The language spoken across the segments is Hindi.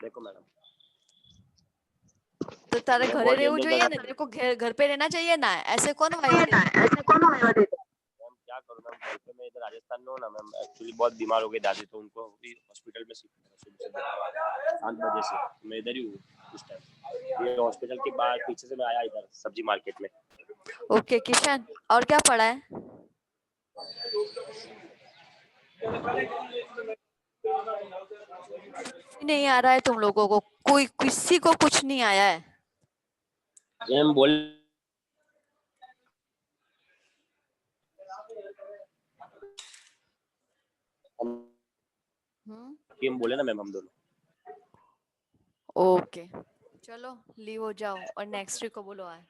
देखो मैडम, तो तारे मैं घरे बहुत રહેવું डेंजर જોઈએ जगह ने, पे तेरे को घर पे रहना चाहिए ना, ऐसे कौन वाइवा मैम देता है? क्या करूँ मैम, घर पे मैं इधर राजस्थान में हूँ ना मैम, एक्चुअली बहुत बीमार हो गई दादी, तो उनको अभी हॉस्पिटल में शिफ्ट करा सुबह से 7 बजे से, मैं इधर ही हूँ इस टाइम। ये हॉस्पिटल के बाहर पीछे से मैं आया इधर सब्जी मार्केट में। ओके किशन, और क्या पढ़ा है? नहीं आ रहा है तुम लोगों को, कोई किसी को कुछ नहीं आया है। मैम बोल हम बोले ना मैम हम दोनों। ओके चलो लीव हो जाओ और नेक्स्ट वीक को बोलो आए,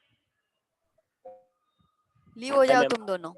लीव हो जाओ मैम तुम दोनों।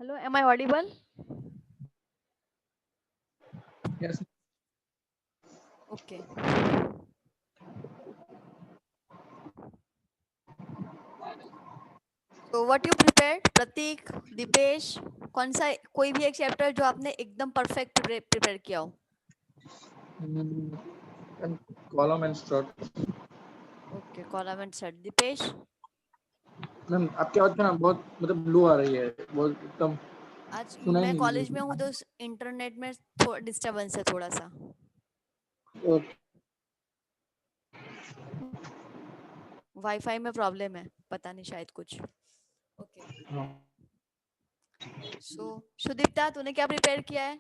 Hello, am I audible? Yes. Okay. So what you prepared, Pratik, Dipesh, कौन सा कोई भी एक चैप्टर जो आपने एकदम परफेक्ट प्रिपेयर किया हो? And column and strut. Okay, column and set. Deepesh, ma'am आपकी आवाज ना बहुत मतलब लो आ रही है, बहुत एकदम आज सुनाई मैं नहीं कॉलेज दे में हूँ तो इंटरनेट में डिस्टरबेंस है थोड़ा सा. रही। वाईफाई में प्रॉब्लम है, पता नहीं शायद कुछ. ओके. हाँ। सो सुदीप्ता, तूने क्या प्रिपेयर किया है?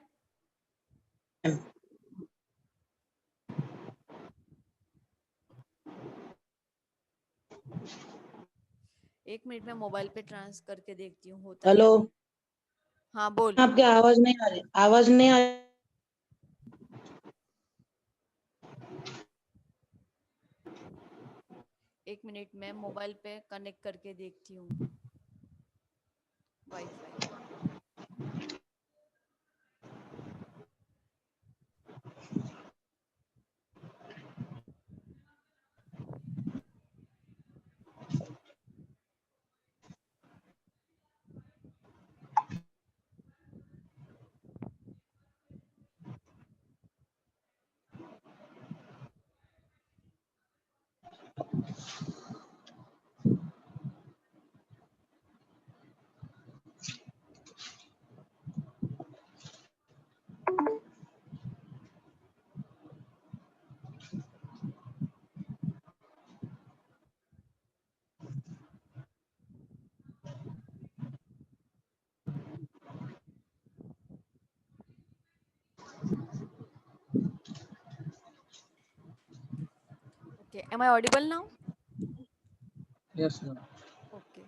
एक मिनट में मोबाइल पे ट्रांस करके देखती हूँ होता है या हेलो, नहीं. हाँ बोल. आपकी आवाज नहीं आ रही, आवाज नहीं आ रही. एक मिनट में मोबाइल पे कनेक्ट करके देखती हूँ WiFi. Okay, am I audible now? Yes, ma'am. Okay.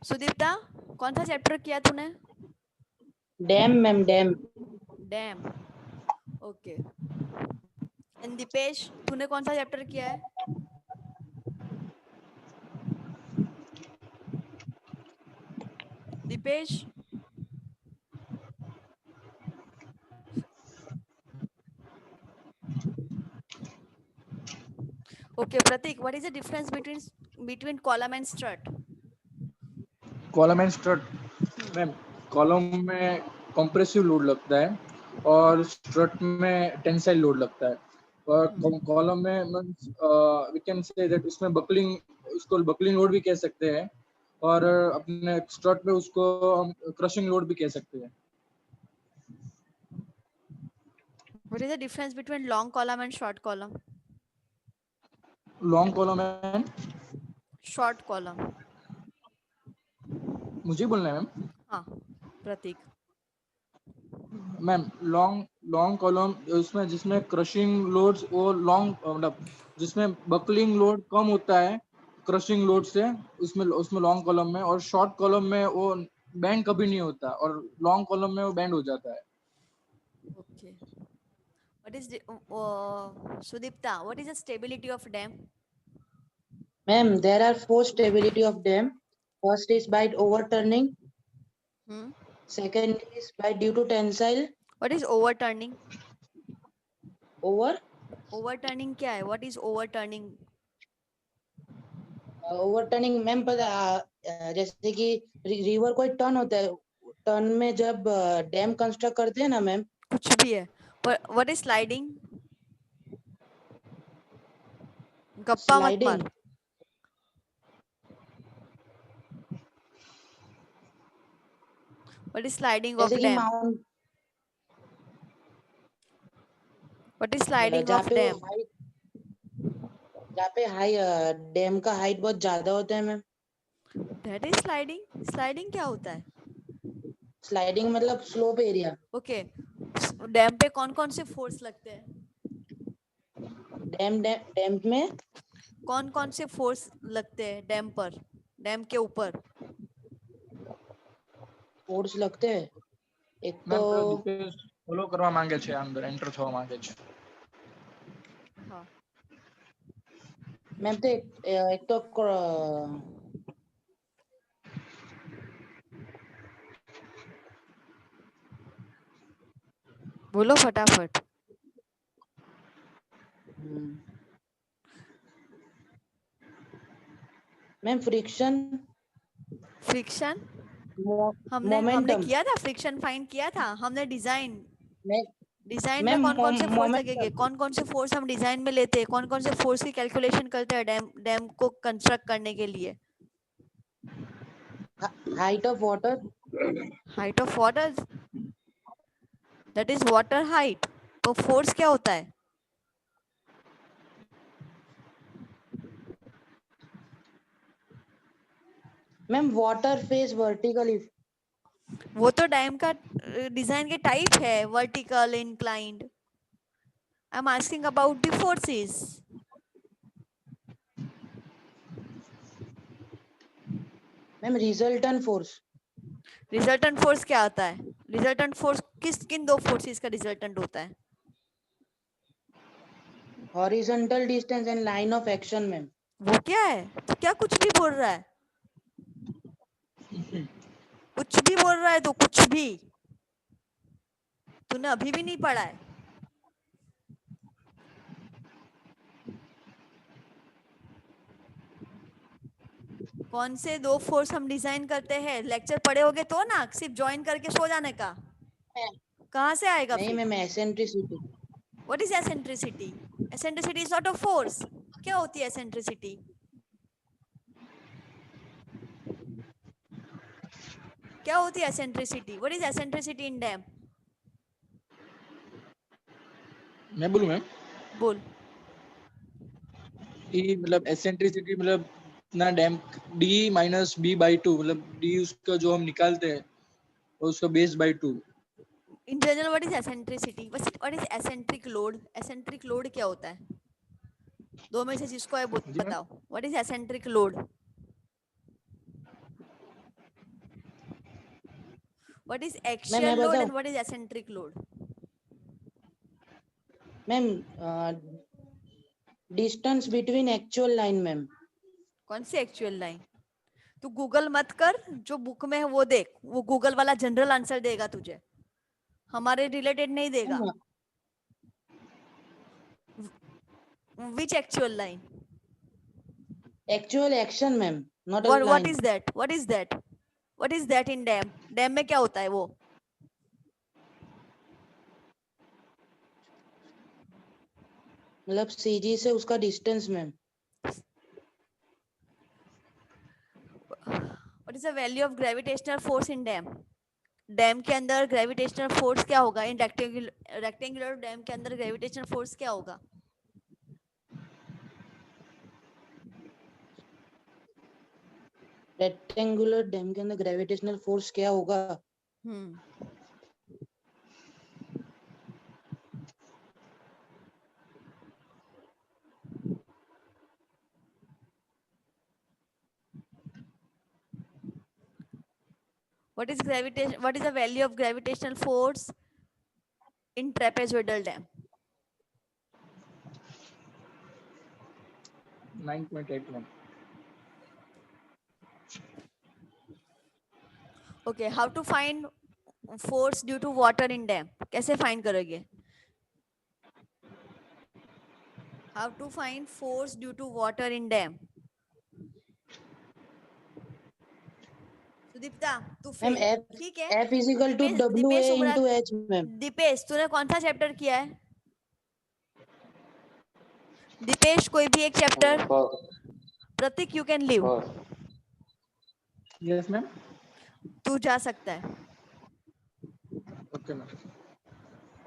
Sudipta, कौन सा चैप्टर किया तूने? Dam ma'am, dam. Dam. Okay. And Deepesh, तूने कौन सा चैप्टर किया है? Deepesh, okay. Pratik, what is the difference between column and strut? Column and strut. Ma'am column में कंप्रेसिव लोड लगता है और स्ट्रट में टेंसाइल लोड लगता है. और कॉलम में वी कैन से दैट उसमें बकलिंग, उसको बकलिंग लोड भी कह सकते हैं, और अपने स्ट्रट में उसको हम क्रशिंग लोड भी कह सकते हैं. What is the difference between long column and short column? Long column and Short column. मुझे बोलना है मैम. हाँ, प्रतीक. मैम लॉन्ग लॉन्ग कॉलम उसमें जिसमें क्रशिंग लोड्स वो लॉन्ग मतलब जिसमें बकलिंग लोड कम होता है क्रशिंग लोड से, उसमें उसमें लॉन्ग कॉलम में. और शॉर्ट कॉलम में वो बैंड कभी नहीं होता और लॉन्ग कॉलम में वो बैंड हो जाता है. Okay. What is the Sudipta? What is the stability of dam? Ma'am, there are 4 stability of dam. First is by overturning. Hmm? Second is by due to tensile. What is overturning? Over Overturning क्या है? What is overturning? Overturning ma'am पता जैसे कि रिवर कोई टर्न होता है, टर्न में जब डैम कंस्ट्रक्ट करते हैं ना मैम. कुछ भी है. What is sliding? गप्पा मत स्लाइडिंग. मार. What is sliding of जैसे कि dam? Mount What is sliding जहाँ of पे वो dam? हाइट, जहाँ पे हाई डैम का हाइट बहुत ज्यादा होता है ma'am. That is sliding. Sliding क्या होता है? स्लाइडिंग मतलब स्लोप एरिया. Okay. डैम पे कौन कौन से फोर्स लगते हैं? डैम में कौन कौन से फोर्स लगते हैं डैम पर, डैम के ऊपर? फोर्स लगते हैं. एक મેમ तो દીપેશ ફોલો કરવા માંગે છે, અંદર એન્ટર થવા માંગે છે. हाँ. मैम तो एक तो बोलो फटाफट। मैम फ्रिक्शन, फ्रिक्शन हमने मोमेंटम। किया था, फ्रिक्शन फाइंड किया था हमने। डिजाइन में मैम कौन कौन से फोर्स लगेंगे, मोमेंटम। कौन कौन से फोर्स हम डिजाइन में लेते हैं, कौन कौन से फोर्स की कैलकुलेशन करते हैं डैम को कंस्ट्रक्ट करने के लिए। Height of water. Height of water, that is water height. तो फोर्स क्या होता है? Ma'am water face vertically. वो तो डैम का डिजाइन के टाइप है, vertical, inclined. I am asking about the forces. Ma'am resultant force. Resultant force क्या आता है? रिजल्टेंट फोर्स किन दो फोर्सेस का रिजल्टेंट होता है? Horizontal distance and line of action ma'am. वो क्या है? तो क्या कुछ भी बोल रहा है, कुछ भी बोल रहा है, तो कुछ भी तूने अभी भी नहीं पढ़ा है। कौन से दो फोर्स हम डिजाइन करते हैं? लेक्चर पढ़े होगे तो ना, सिर्फ ज्वाइन करके सो जाने का। कहाँ से आएगा नहीं फिर? Ma'am eccentricity. What is eccentricity? Eccentricity is not a force. क्या होती है एसेंट्रिसिटी? क्या होती है eccentricity? What is eccentricity in dam? मैं बोलूँ मैम? बोल। ई मतलब एसेंट्रिसिटी मतलब ना dam d minus b by two, मतलब d उसका जो हम निकालते हैं और उसका base by two. In general what is eccentricity? What is eccentric load? Eccentric load क्या होता है? दो में से जिसको है जी मैम। बताओ। What is eccentric load? What is ma'am axial मैं लोड बताऊं? And what is eccentric load? Ma'am distance between actual line ma'am. कौन सी एक्चुअल लाइन? तू गूगल मत कर, जो बुक में है वो देख। वो गूगल वाला जनरल आंसर देगा तुझे, हमारे रिलेटेड नहीं देगा। Which actual line? Actual action ma'am, not a what line. Is that? What is that? What is that in dam? Dam में क्या होता है वो? मतलब सीजी से उसका distance ma'am. What is the value of gravitational force in dam? Dam के अंदर ग्रेविटेशनल फोर्स क्या होगा? इन रेक्टेंगुलर डैम के अंदर ग्रेविटेशनल फोर्स क्या होगा? रेक्टेंगुलर डैम के अंदर ग्रेविटेशनल फोर्स क्या होगा? हम्म what is gravitation? What is the value of gravitational force in trapezoidal dam? 9.81। Okay, how to find force due to water in dam? कैसे find करोगे? How to find force due to water in dam? Sudipta तू मैम फेल, एफ ठीक है। F is equal to W A Deepesh into उमरा, एच मैम। दीपेश तूने कौन सा चैप्टर किया है? दीपेश कोई भी एक chapter. Prateek you can leave, yes ma'am. तू जा सकता है। Okay ma'am.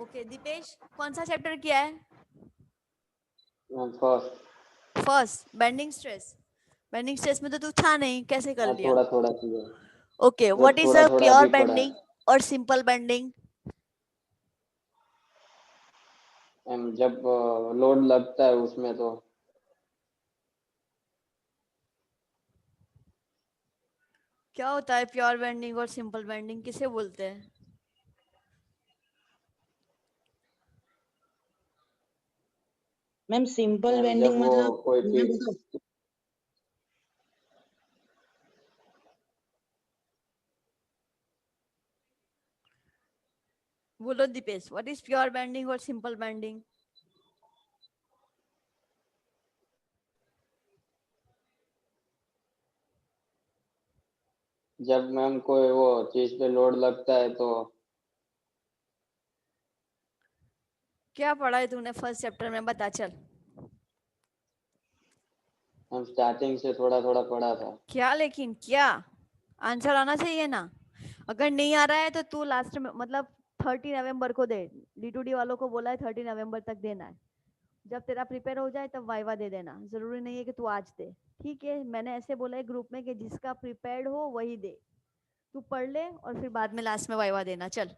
ओके दीपेश कौन सा चैप्टर किया है? First. First, bending stress. Bending stress में तो तू था नहीं, कैसे कर लिया? थोड़ा थोड़ा किया, ओके, व्हाट इज थोड़ा अ थोड़ा प्योर भी पढ़ा बेंडिंग है। और सिंपल बेंडिंग? जब लोड लगता है उसमें तो क्या होता है प्योर बेंडिंग और सिंपल बेंडिंग, किसे बोलते हैं? मैम सिंपल जब बेंडिंग वो मतलब कोई मैं चीज बताऊं? बोलो Deepesh, what is pure bending और सिंपल बेंडिंग? जब मैम कोई वो चीज पे लोड लगता है तो क्या पढ़ा है तूने फर्स्ट चैप्टर में, बता चल। हम स्टार्टिंग से थोड़ा थोड़ा पढ़ा था। क्या लेकिन क्या आंसर आना चाहिए ना। अगर नहीं आ रहा है तो तू लास्ट में मतलब 30 नवंबर को दे। D2D वालों को बोला है 30 नवंबर तक देना है। जब तेरा प्रिपेयर हो जाए तब वाइवा दे देना, जरूरी नहीं है कि तू आज दे। ठीक है, मैंने ऐसे बोला है ग्रुप में कि जिसका प्रिपेयर्ड हो वही दे। तू पढ़ ले और फिर बाद में लास्ट में वाइवा देना। चल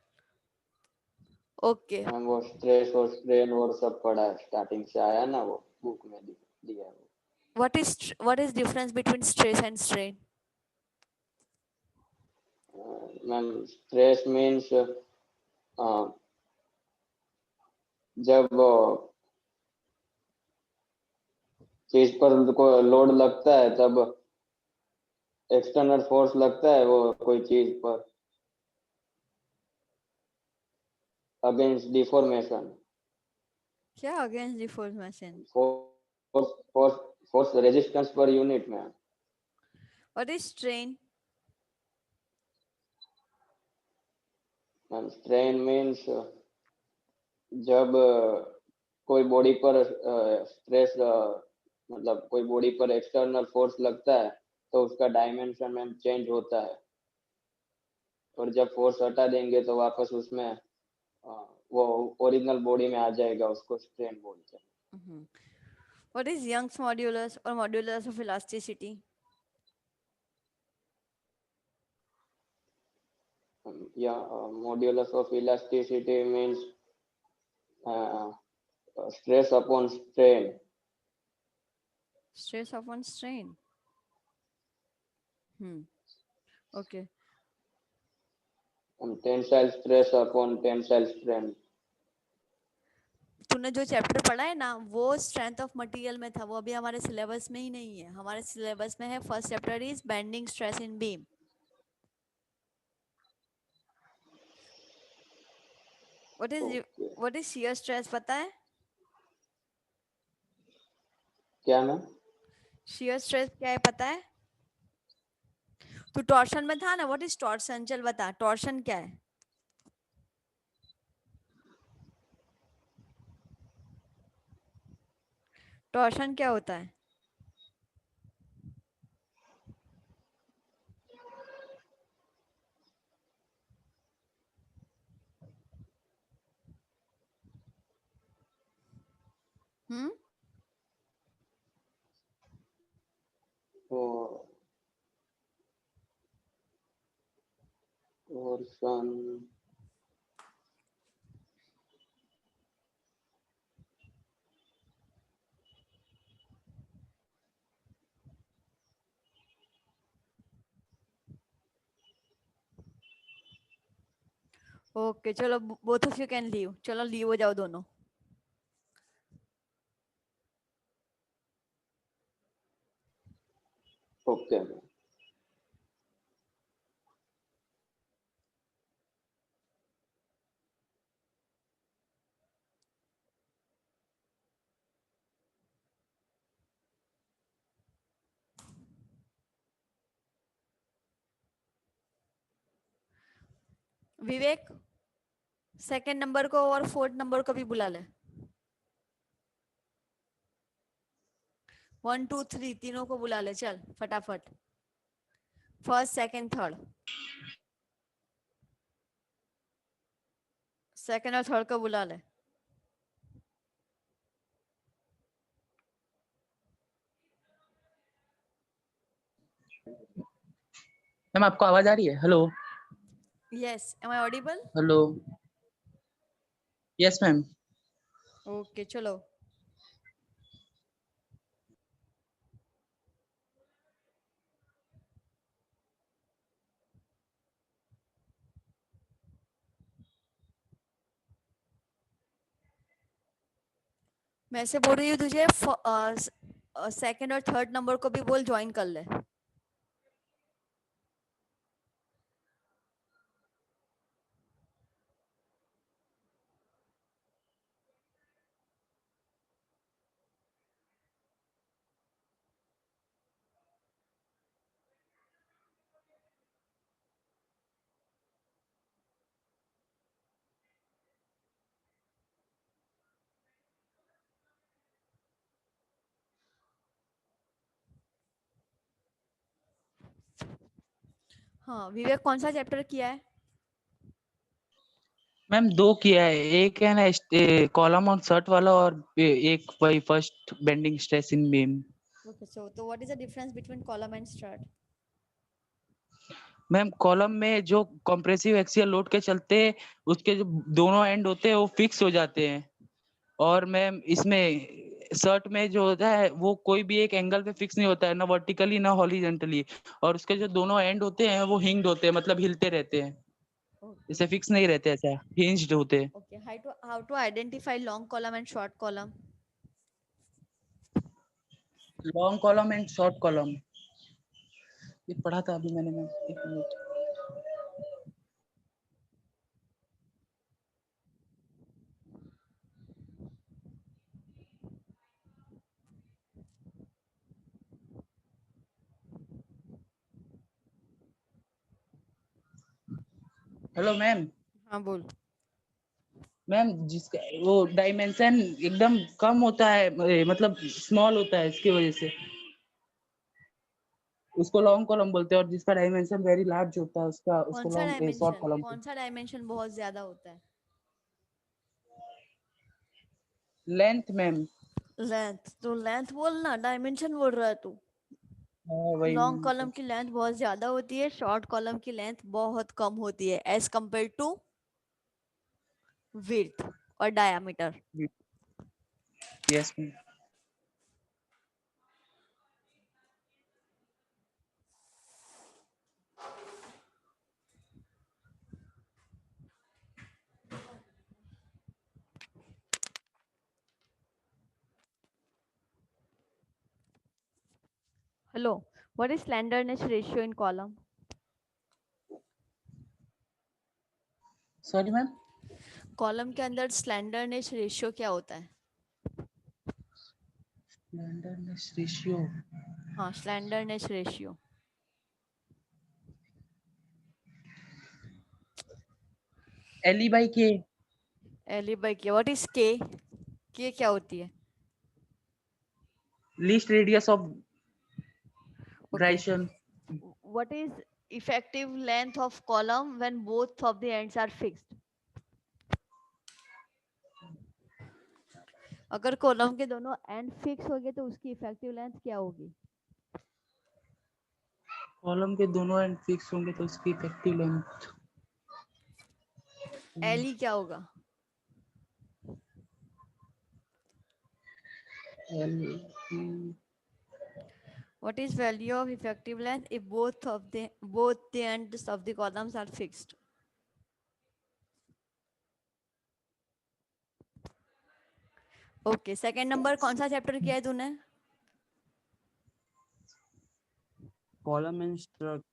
ओके। मैम वो स्ट्रेस और स्ट्रेन और सब पढ़ा है, स्टार्टिंग से आया ना वो बुक में दिया है वो। What is difference between stress and strain? Ma'am stress means जब चीज पर को लोड लगता है तब एक्सटर्नल फोर्स लगता है वो कोई चीज पर अगेंस्ट डिफॉर्मेशन। क्या against deformation? Force force force resistance पर यूनिट में। What is strain? Ma'am strain means जब कोई बॉडी पर स्ट्रेस मतलब कोई बॉडी पर एक्सटर्नल फोर्स लगता है तो उसका डायमेंशन में चेंज होता है, और जब फोर्स हटा देंगे तो वापस उसमें वो ओरिजिनल बॉडी में आ जाएगा, उसको स्ट्रेन बोलते हैं। व्हाट इज यंग्स मॉड्यूलस और modulus of elasticity? Yeah, modulus of elasticity means stress upon strain. Stress upon strain. Okay. Tensile stress upon tensile strain. तूने जो चैप्टर पढ़ा है ना वो स्ट्रेंथ ऑफ मटेरियल में था, वो अभी हमारे सिलेबस में ही नहीं है। हमारे सिलेबस में है first chapter is bending stress in beam. Okay. What is shear stress पता है? क्या मैम? शियर स्ट्रेस क्या है पता है? तू टॉर्शन में था ना, व्हाट इज टॉर्शन? चल बता, टॉर्शन क्या है? टॉर्शन क्या होता है? हम्म Torsion. ओके चलो, both of you can leave. चलो लीव हो जाओ दोनों। Okay. विवेक, सेकंड नंबर को और फोर्थ नंबर को भी बुला ले। 1 2 3 तीनों को बुला ले, चल फटाफट। फर्स्ट सेकंड थर्ड, सेकंड और थर्ड को बुला ले। मैम आपको आवाज आ रही है? Hello yes, am I audible? Hello. Yes ma'am. Okay चलो। मैं ऐसे बोल रही हूँ तुझे सेकंड और थर्ड नंबर को भी बोल ज्वाइन कर ले. हाँ विवेक कौन सा चैप्टर किया है? मैम 2 किया है, एक है ना कॉलम ऑन सर्ट वाला और एक वही first bending stress in beam. Okay, so what is the difference between column and strut? Ma'am column में जो कंप्रेसिव एक्सियल लोड के चलते उसके जो दोनों एंड होते हैं वो फिक्स हो जाते हैं, और मैम इसमें सर्ट में जो होता है वो कोई भी एक एंगल पे फिक्स नहीं होता है, ना वर्टिकली ना हॉरिजेंटली, और उसके जो दोनों एंड होते हैं वो हिंग्ड होते हैं, मतलब हिलते रहते हैं, Okay. इसे फिक्स नहीं रहते, ऐसा हिंज्ड होते हैं. Okay. How to identify long column and short column? Long column and short column ये पढ़ा था अभी मैंने मैम, एक मिनट. Hello ma'am. हाँ बोल. मैम जिसका वो डायमेंशन एकदम कम होता है, मतलब स्मॉल होता है, इसकी वजह से उसको लॉन्ग कॉलम बोलते हैं, और जिसका डायमेंशन वेरी लार्ज होता है उसका उसको कौन सा लॉन्ग शॉर्ट डायमेंशन? कॉलम. कौन सा डायमेंशन बहुत ज्यादा होता है? Length ma'am. लेंथ. तो लेंथ बोल ना, डायमेंशन बोल रहा है तू. वही लॉन्ग मैम. कॉलम की लेंथ बहुत ज्यादा होती है, शॉर्ट कॉलम की लेंथ बहुत कम होती है एज कंपेयर टू विड्थ और diameter. Yes ma'am. Hello, what is slenderness ratio in column? Sorry ma'am. Column के अंदर स्लेंडरनेस रेशियो क्या होता है? Slenderness ratio. हाँ, स्लेंडरनेस रेशियो. एल बाई के. एल बाई के. व्हाट इज के? के क्या होती है? Least radius of Okay. ग्राइशन. What is effective length of column when both of the ends are fixed? अगर कॉलम के दोनों एंड फिक्स हो गए तो उसकी इफेक्टिव लेंथ क्या होगी? कॉलम के दोनों एंड फिक्स होंगे तो उसकी इफेक्टिव लेंथ एल क्या होगा? L. What is value of effective length if both the ends of the columns are fixed? Okay, second number कौन सा चैप्टर किया है तूने? Column and strut.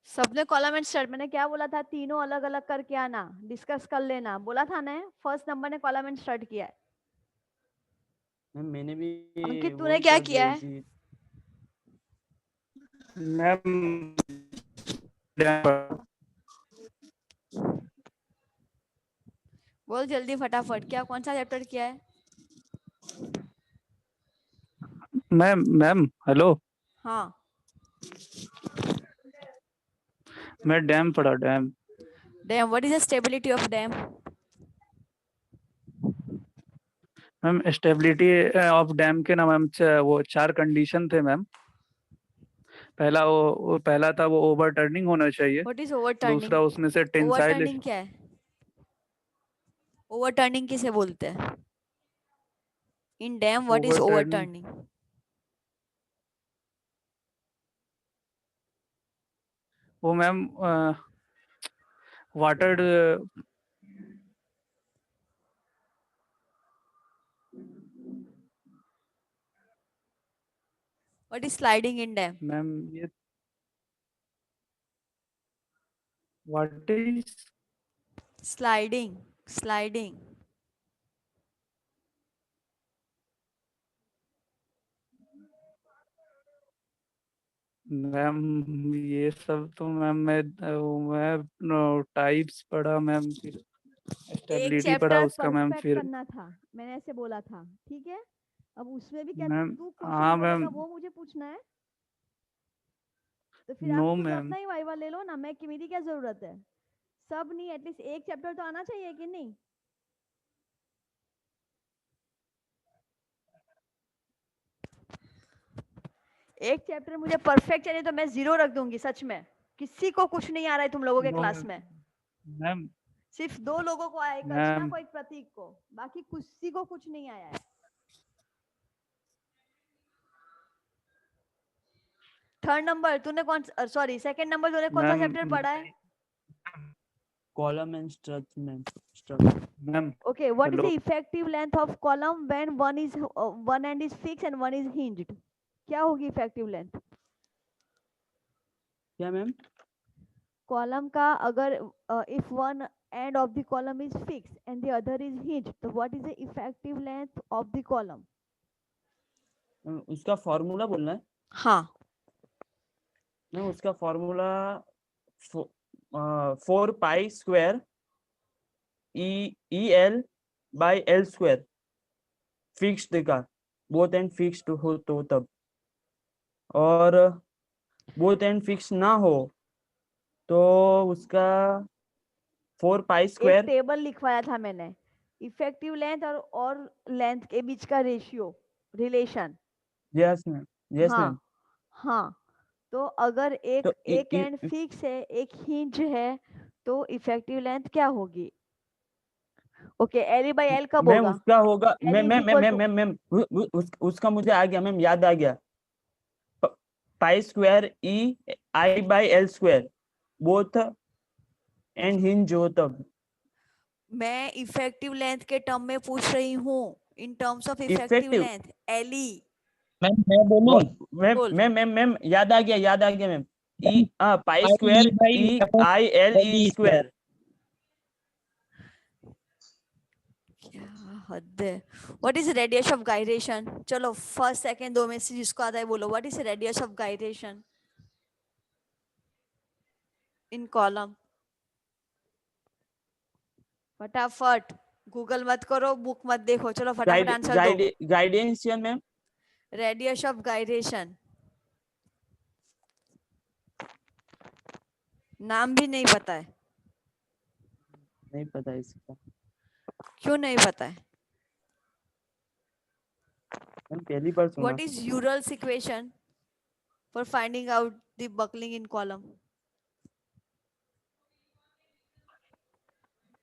सबने कॉलम एंड स्ट्रट. मैंने क्या बोला था? तीनों अलग अलग करके आना, डिस्कस कर लेना, बोला था ना. फर्स्ट नंबर ने कॉलम एंड स्ट्रट किया है. मैम मैंने भी अंकित तूने वही क्या कर किया दिया है? इसी. मैम बोल जल्दी फटाफट, क्या कौन सा चैप्टर किया है? Ma'am ma'am hello. हाँ. मैं डैम पढ़ा dam. Dam. What is the stability of dam? Ma'am stability of dam के ना मैम वो 4 कंडीशन थे मैम. पहला था वो ओवर टर्निंग होना चाहिए. What is overturning? दूसरा उसमें से टेंसाइल. ओवरटर्निंग क्या है? ओवरटर्निंग किसे बोलते हैं? In dam what is overturning overturning? वो ma'am water what is sliding in dam? Ma'am ये व्हाट इज स्लाइडिंग मैम ये सब तो मैम मैं टाइप्स पढ़ा मैम, फिर एक स्टेबिलिटी पढ़ा चैप्टर उसका मैम, परफेक्ट फिर करना था, मैंने ऐसे बोला था, ठीक है? अब उसमें भी क्या मैम तू क्वेश्चन हाँ बोलेगा मैम, वो मुझे पूछना है? तो फिर नो आप खुद मैम अपना ही वाइवा ले लो ना, मैं कि मेरी क्या जरूरत है? सब नहीं, एटलीस्ट एक चैप्टर तो आना चाहिए कि नहीं? एक चैप्टर मुझे परफेक्ट चाहिए तो मैं 0 रख दूंगी, सच में। किसी को कुछ नहीं आ रहा है तुम लोगों के नो क्लास में? मैम सिर्फ 2 लोगों को आया, एक अर्चना मैम को, एक प्रतीक को, बाकी किसी को कुछ नहीं आया है। थर्ड नंबर तूने कौन, सॉरी सेकंड नंबर तूने कौन सा मैम चैप्टर पढ़ा है? Column and structure. Ma'am Okay, what is the hello effective length of column when one end is fixed and one is hinged? क्या होगी effective length? क्या मैम? Column का अगर if one end of the column is fixed and the other is hinged, so what is the effective length of the column? उसका फॉर्मूला बोलना है हाँ, मैम। उसका formula 4 pi square E L by L square, fixed का, बोथ एंड फिक्स्ड हो तो तब, और बोथ एंड फिक्स ना हो तो उसका 4 पाई एक स्क्वायर। टेबल लिखवाया था मैंने, इफेक्टिव लेंथ और लेंथ के बीच का ratio, relation. Yes ma'am, yes हाँ मैम। हाँ, तो अगर एक तो एक एंड फिक्स है, एक हिंज है, तो इफेक्टिव लेंथ क्या होगी? ओके, एल बाई एल कब मैम होगा? उसका होगा L ma'am is ma'am equal ma'am to, ma'am ma'am उसका मुझे आ गया मैम, याद आ गया। पाई square E I by L square, both and hinge हो तब। मैं इफेक्टिव लेंथ के टर्म में पूछ रही हूँ, in terms of effective effective length, LE. Ma'am, मैं बोलूं? मैम बोल। मैम मैम मैम याद आ गया ma'am. E pi I square by E upon I L E L square. क्या हद है। What is radius of gyration? चलो फर्स्ट सेकंड दो में से जिसको आता है बोलो, what is radius of gyration in column? फटाफट, गूगल मत करो, बुक मत देखो, चलो फटाफट आंसर दो। गाइडेंशियल मैम। रेडियस ऑफ गायरेशन, नाम भी नहीं पता है? नहीं पता इसका क्यों नहीं पता है? मैम, पहली बार सुना। What is URLs equation for finding out the buckling in column?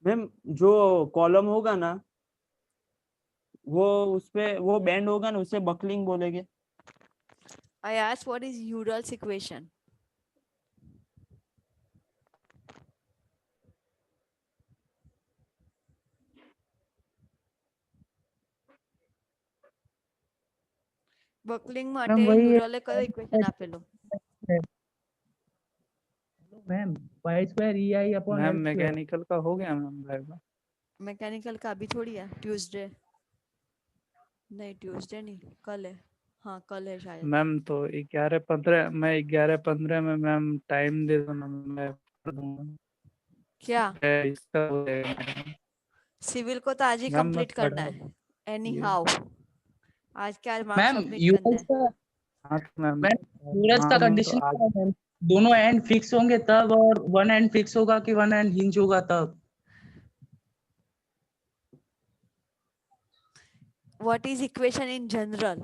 Ma'am जो कॉलम होगा ना, वो उसपे वो बैंड होगा ना, उसे बकलिंग बोलेंगे। I asked what is Ural's equation. Buckling માટે वही યુરલે કયો ઇક્વેશન આપેલો? Ma'am pi square E I upon ma'am L square. Mechanical का हो गया मैम भाई। मैकेनिकल का अभी थोड़ी है, ट्यूसडे नहीं, ट्यूसडे नहीं, कल है। हाँ कल है शायद। मैम तो 11:15, मैं 11:15 में मैम टाइम दे दो ना, मैं कर दूंगा। क्या इसका हो जाएगा मैम। सिविल को तो आज ही मैम मैं कंप्लीट करना पढ़ा है, एनी ये हाउ आज के आज मार्क्स मैम सबमिट करना है। हाँ तो मैम मैम यूरस का हाँ तो कंडीशन आज क्या है मैम? दोनों एंड फिक्स होंगे तब, और वन एंड फिक्स होगा कि वन एंड हिंज होगा तब? What is equation in general?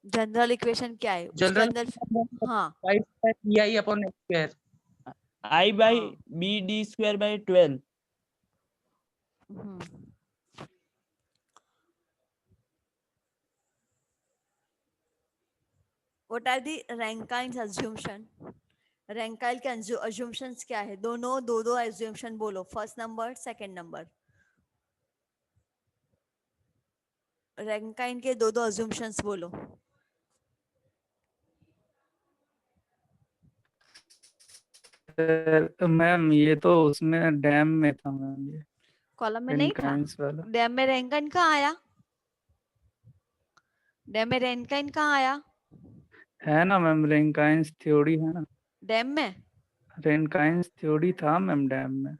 General equation क्या है उसके जनरल अंदर? हाँ pi square E I upon L square. I by हाँ। B D square by 12। What are the Rankine's assumption? Rankine के assumptions क्या है? दोनों दो दो assumption बोलो, first number second number. Rankine के दो दो assumptions बोलो। मैम ये तो उसमें डैम में था मैम, ये कॉलम में नहीं था। रेनकाइंस वाला। डैम में रैंकाइन कहाँ आया? डैम में रैंकाइन कहाँ आया? है ना मैम, रेनकाइंस थ्योरी है ना, डैम में। रेनकाइंस थ्योरी था मैम डैम में।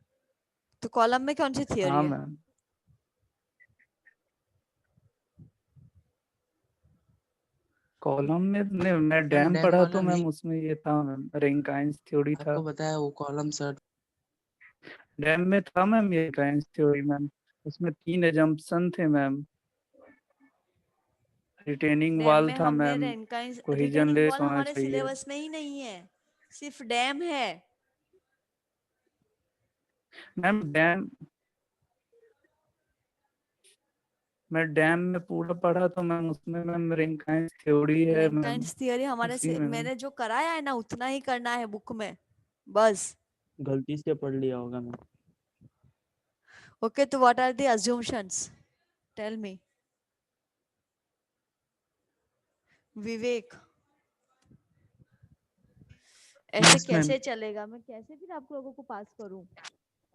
तो कॉलम में कौन सी थियोरी हाँ है? मैम, कॉलम में नहीं, मैं डैम डैम पढ़ा वाला तो नहीं, मैम उसमें ये था मैम, रेनकाइंस थ्योरी था। आपको बताया वो कॉलम सर। डैम में था मैम ये रेनकाइंस थ्योरी मैम, उसमें 3 एजम्पशन थे मैम। रिटेनिंग डैम वाल में था हमने ma'am, Rankine, cohesion retaining less wall होना हमारे चाहिए। सिलेबस में ही नहीं है, सिर्फ डैम है। मैम डैम, मैं डैम में पूरा पढ़ा तो मैम, उसमें मैम रेनकाइंस थ्योरी है मैम, रैंकाइन्स थियरी हमारे उसी में मैम। मैंने जो कराया है ना उतना ही करना है बुक में, बस। गलती से पढ़ लिया होगा मैं। ओके, तो what are the assumptions? Tell me Vivek. ऐसे Yes, ma'am. कैसे चलेगा? मैं कैसे फिर आप लोगों को पास करूं?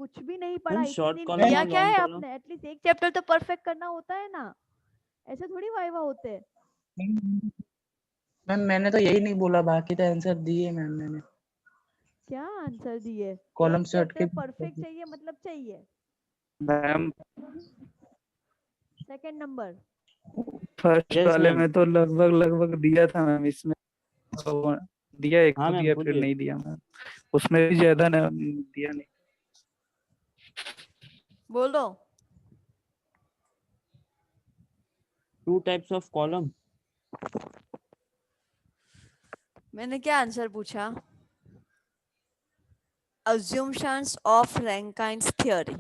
कुछ भी नहीं पढ़ा, मैम इतने शॉर्ट दिन कॉलम किया और क्या लॉन्ग है कॉलम। आपने? एटलीस्ट एक चैप्टर तो परफेक्ट करना होता है ना, ऐसे थोड़ी वाइवा होते हैं। मैम मैंने तो यही नहीं बोला, बाकी तो आंसर दिए मैम मैंने। क्या आंसर दिए? कॉलम एक सेट चैप्टर के परफेक्ट चाहिए मतलब चाहिए। Ma'am second number. First yes वाले मैम। में तो लगभग लगभग दिया था मैम, इसमें तो दिया, एक हाँ को मैम दिया फिर बोलिए। नहीं दिया मैम, उसमें भी ज्यादा दिया नहीं। बोलो। 2 टाइप्स ऑफ कॉलम। मैंने क्या आंसर पूछा? Assumptions of Rankine's theory.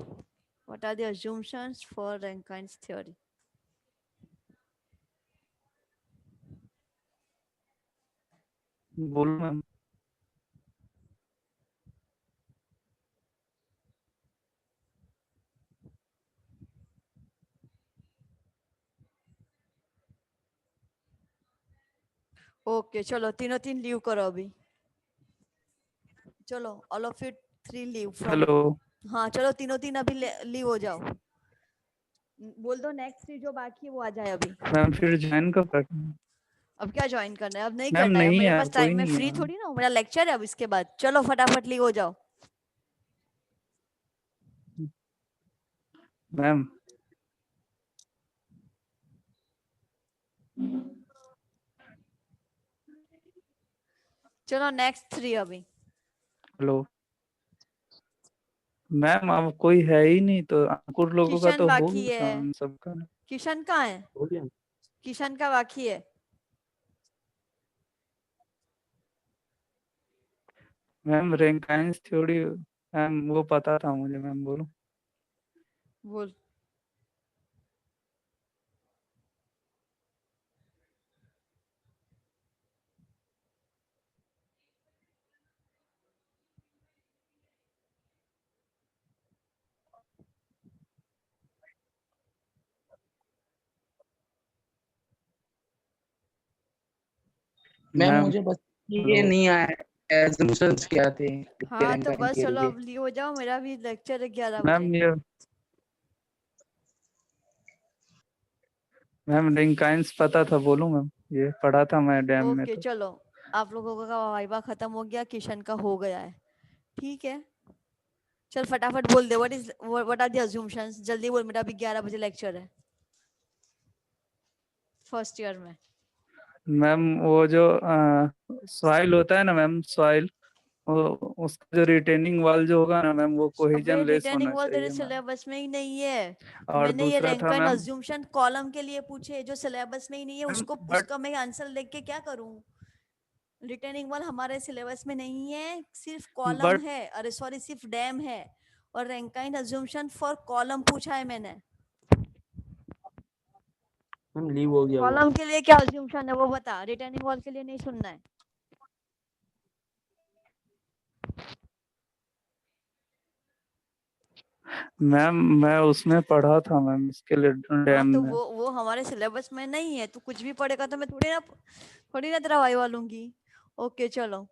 What are the assumptions for Rankine's theory? बोलो मैम। ओके चलो तीनों तीन लीव करो अभी। चलो all of you 3 leave from. Hello हाँ चलो तीनों तीन अभी लीव हो जाओ। बोल दो नेक्स्ट 3 जो बाकी है वो आ जाए अभी। मैम, फिर ज्वाइन कब करना है? अब क्या ज्वाइन करना है? अब नहीं मैम करना है, अब नहीं मेरे है, पास कोई टाइम, मैं नहीं फ्री है। थोड़ी ना हूँ, मेरा लेक्चर है अब इसके बाद। चलो फटाफट लीव हो जाओ। मैम चलो नेक्स्ट 3 अभी। हेलो मैम, अब कोई है ही नहीं तो अंकुर लोगों का किशन तो हो बाकी गया है। मैम सबका। किशन कहाँ है? बोलिए। किशन का बाकी है। मैम रेनकाइंस थ्योरी मैम वो पता था मुझे मैम, बोलो। बोल। मैम मैम मुझे बस ये हेलो नहीं आया assumptions क्या थे हाँ तो रैंकाइन बस थ्योरी चलो के। अब लीव हो जाओ, मेरा भी लेक्चर है 11 बजे। मैम ये मैम रेनकाइंस पता था, बोलूँ मैम, ये पढ़ा था मैं डैम में ओके तो। चलो आप लोगों का वाइवा खत्म हो गया, किशन का हो गया है, ठीक है। चल फटाफट बोल दे व्हाट आर द अज्यूमशंस, जल्दी बोल, मेरा भी 11 बजे लेक्चर है फर्स्ट ईयर में। मैम वो जो सॉइल होता है ना मैम, सॉइल, वो उसका जो रिटेनिंग वाल जो होगा ना मैम, वो अबे कोहेजन लेस रिटर्निंग होना वॉल तेरे चाहिए मैम। सिलेबस में ही नहीं है। और मैंने ये दूसरा था रैंकाइन मैम, अज्यूमशन कॉलम के लिए पूछे जो सिलेबस में ही नहीं है, मैम उसको बट उसका मैं आंसर लिख के क्या करूं? रिटर्निंग वॉल हमारे सिलेबस में नहीं है, सिर्फ कॉलम बट है, अरे सॉरी सिर्फ डैम है। और रैंकाइन अज्यूमशन फॉर कॉलम पूछा है मैंने। मैम लीव हो गया वो। कॉलम के लिए क्या अज्यूमशन है वो बता, रिटर्निंग वॉल के लिए नहीं सुनना है। मैम मैं उसमें पढ़ा था मैम, इसके लिए हाँ डैम तो में। वो हमारे सिलेबस में नहीं है, तू कुछ भी पढ़ेगा तो मैं थोड़ी ना तेरा वाइवा लूंगी। ओके चलो